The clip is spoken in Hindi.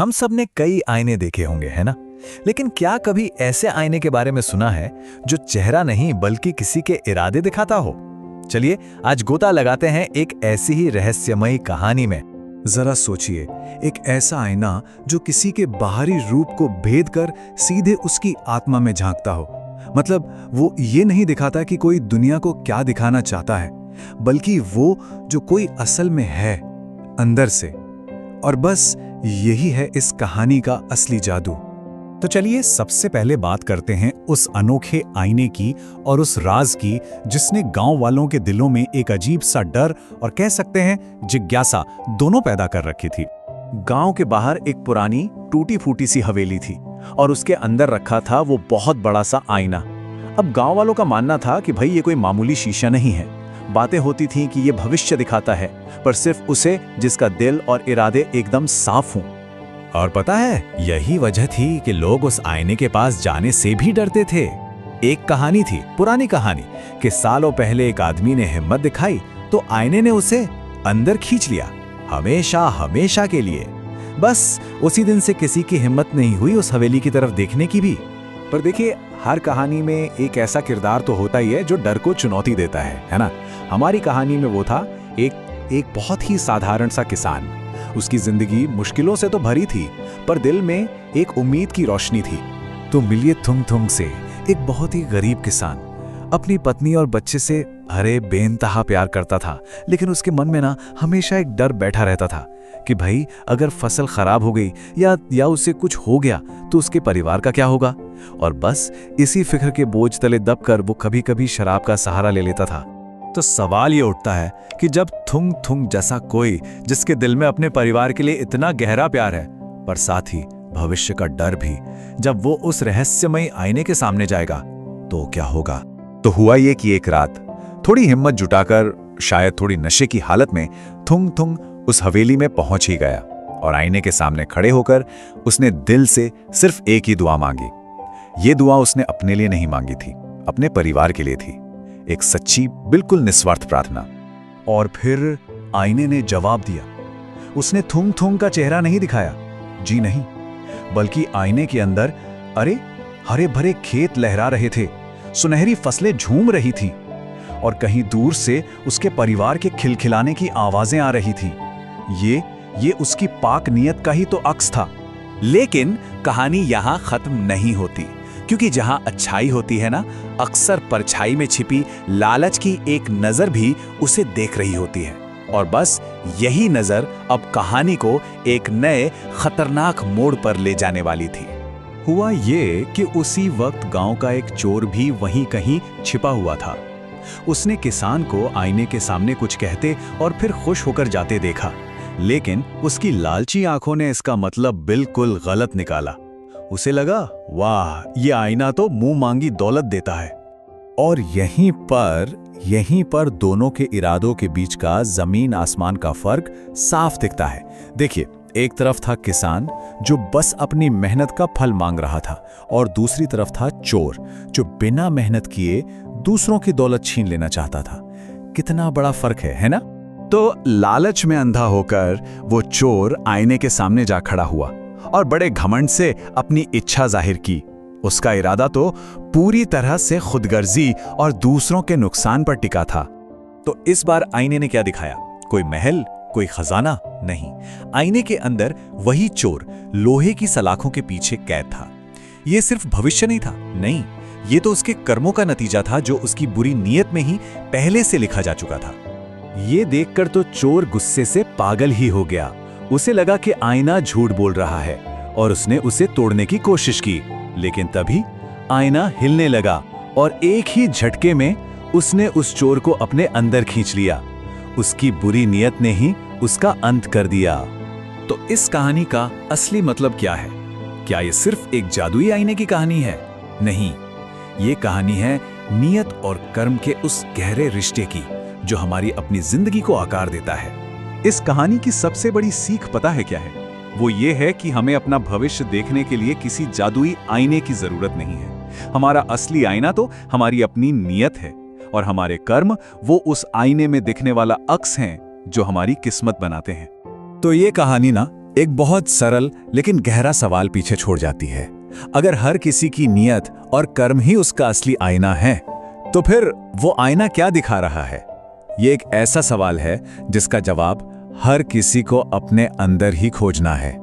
हम सब ने कई आईने देखे होंगे, है ना? लेकिन क्या कभी ऐसे आईने के बारे में सुना है जो चेहरा नहीं बल्कि किसी के इरादे दिखाता हो? चलिए आज गोता लगाते हैं एक ऐसी ही रहस्यमयी कहानी में। जरा सोचिए, एक ऐसा आईना जो किसी के बाहरी रूप को भेद कर सीधे उसकी आत्मा में झांकता हो। मतलब वो ये नहीं दिखाता कि कोई दुनिया को क्या दिखाना चाहता है, बल्कि वो जो कोई असल में है, अंदर से। और बस यही है इस कहानी का असली जादू। तो चलिए सबसे पहले बात करते हैं उस अनोखे आईने की और उस राज की जिसने गांव वालों के दिलों में एक अजीब सा डर और कह सकते हैं जिज्ञासा दोनों पैदा कर रखी थी। गांव के बाहर एक पुरानी टूटी फूटी सी हवेली थी और उसके अंदर रखा था वो बहुत बड़ा सा आईना। अब गांव वालों का मानना था कि भाई ये कोई मामूली शीशा नहीं है। बातें होती थीं कि ये भविष्य दिखाता है, पर सिर्फ उसे जिसका दिल और इरादे एकदम साफ हों। और पता है, यही वजह थी कि लोग उस आईने के पास जाने से भी डरते थे। एक कहानी थी, पुरानी कहानी, कि सालों पहले एक आदमी ने हिम्मत दिखाई तो आईने ने उसे अंदर खींच लिया, हमेशा हमेशा के लिए। बस उसी दिन से किसी की हिम्मत नहीं हुई उस हवेली की तरफ देखने की भी। पर देखिए, हर कहानी में एक ऐसा किरदार तो होता ही है जो डर को चुनौती देता है ना? हमारी कहानी में वो था एक बहुत ही साधारण सा किसान। उसकी जिंदगी मुश्किलों से तो भरी थी, पर दिल में एक उम्मीद की रोशनी थी। तो मिलिए थुंग थुंग से एक बहुत ही गरीब किसान अपनी पत्नी और बच्चे से हरे बेइंतहा प्यार करता था, लेकिन उसके मन में ना हमेशा एक डर बैठा रहता था कि भाई अगर फसल खराब हो गई या उससे कुछ हो गया तो उसके परिवार का क्या होगा। और बस इसी फिक्र के बोझ तले दबकर वो कभी कभी शराब का सहारा ले लेता था। तो सवाल ये उठता है कि जब थुंग थुंग जैसा कोई, जिसके दिल में अपने परिवार के लिए इतना गहरा प्यार है पर साथ ही भविष्य का डर भी, जब वो उस रहस्यमयी आईने के सामने जाएगा तो क्या होगा? तो हुआ ये कि एक रात थोड़ी हिम्मत जुटाकर, शायद थोड़ी नशे की हालत में, थुंग थुंग उस हवेली में पहुंच ही गया और आईने के सामने खड़े होकर उसने दिल से सिर्फ एक ही दुआ मांगी। ये दुआ उसने अपने लिए नहीं मांगी थी, अपने परिवार के लिए थी। एक सच्ची, बिल्कुल निस्वार्थ प्रार्थना। और फिर आईने ने जवाब दिया। उसने थुंग थुंग का चेहरा नहीं दिखाया, जी नहीं, बल्कि आईने के अंदर हरे भरे खेत लहरा रहे थे, सुनहरी फसलें झूम रही थीं और कहीं दूर से उसके परिवार के खिलखिलाने की आवाजें आ रही थीं। ये उसकी पाक नियत का ही तो अक्स था। लेकिन कहानी यहाँ खत्म नहीं होती, क्योंकि जहां अच्छाई होती है ना, अक्सर परछाई में छिपी लालच की एक नजर भी उसे देख रही होती है। और बस यही नजर अब कहानी को एक नए खतरनाक मोड़ पर ले जाने वाली थी। हुआ ये कि उसी वक्त गांव का एक चोर भी वहीं कहीं छिपा हुआ था। उसने किसान को आईने के सामने कुछ कहते और फिर खुश होकर जाते देखा, लेकिन उसकी लालची आंखों ने इसका मतलब बिल्कुल गलत निकाला। उसे लगा, वाह, ये आईना तो मुंह मांगी दौलत देता है। और यहीं पर दोनों के इरादों के बीच का जमीन आसमान का फर्क साफ दिखता है। देखिए, एक तरफ था किसान जो बस अपनी मेहनत का फल मांग रहा था, और दूसरी तरफ था चोर जो बिना मेहनत किए दूसरों की दौलत छीन लेना चाहता था। कितना बड़ा फर्क है ना? तो लालच में अंधा होकर वो चोर आईने के सामने जा खड़ा हुआ और बड़े घमंड से अपनी इच्छा जाहिर की। उसका इरादा तो पूरी तरह से खुदगर्जी और दूसरों के नुकसान पर टिका था। तो इस बार आईने ने क्या दिखाया? कोई महल, कोई खजाना नहीं। आईने के अंदर वही चोर लोहे की सलाखों के पीछे कैद था। ये सिर्फ भविष्य नहीं था, नहीं, ये तो उसके कर्मों का नतीजा था जो उसकी बुरी नीयत में ही पहले से लिखा जा चुका था। ये देखकर तो चोर गुस्से से पागल ही हो गया। उसे लगा कि आईना झूठ बोल रहा है और उसने उसे तोड़ने की कोशिश की, लेकिन तभी आईना हिलने लगा और एक ही झटके में उसने उस चोर को अपने अंदर खींच लिया। उसकी बुरी नियत ने ही उसका अंत कर दिया। तो इस कहानी का असली मतलब क्या है? क्या ये सिर्फ एक जादुई आईने की कहानी है? नहीं, ये कहानी है नियत और कर्म के उस गहरे रिश्ते की जो हमारी अपनी जिंदगी को आकार देता है। इस कहानी की सबसे बड़ी सीख पता है क्या है? वो ये है कि हमें अपना भविष्य देखने के लिए किसी जादुई आईने की जरूरत नहीं है। हमारा असली आईना तो हमारी अपनी नीयत है, और हमारे कर्म वो उस आईने में दिखने वाला अक्स हैं जो हमारी किस्मत बनाते हैं। तो ये कहानी ना एक बहुत सरल लेकिन गहरा सवाल पीछे छोड़ जाती है। अगर हर किसी की नीयत और कर्म ही उसका असली आईना है, तो फिर वो आईना क्या दिखा रहा है? ये एक ऐसा सवाल है जिसका जवाब हर किसी को अपने अंदर ही खोजना है।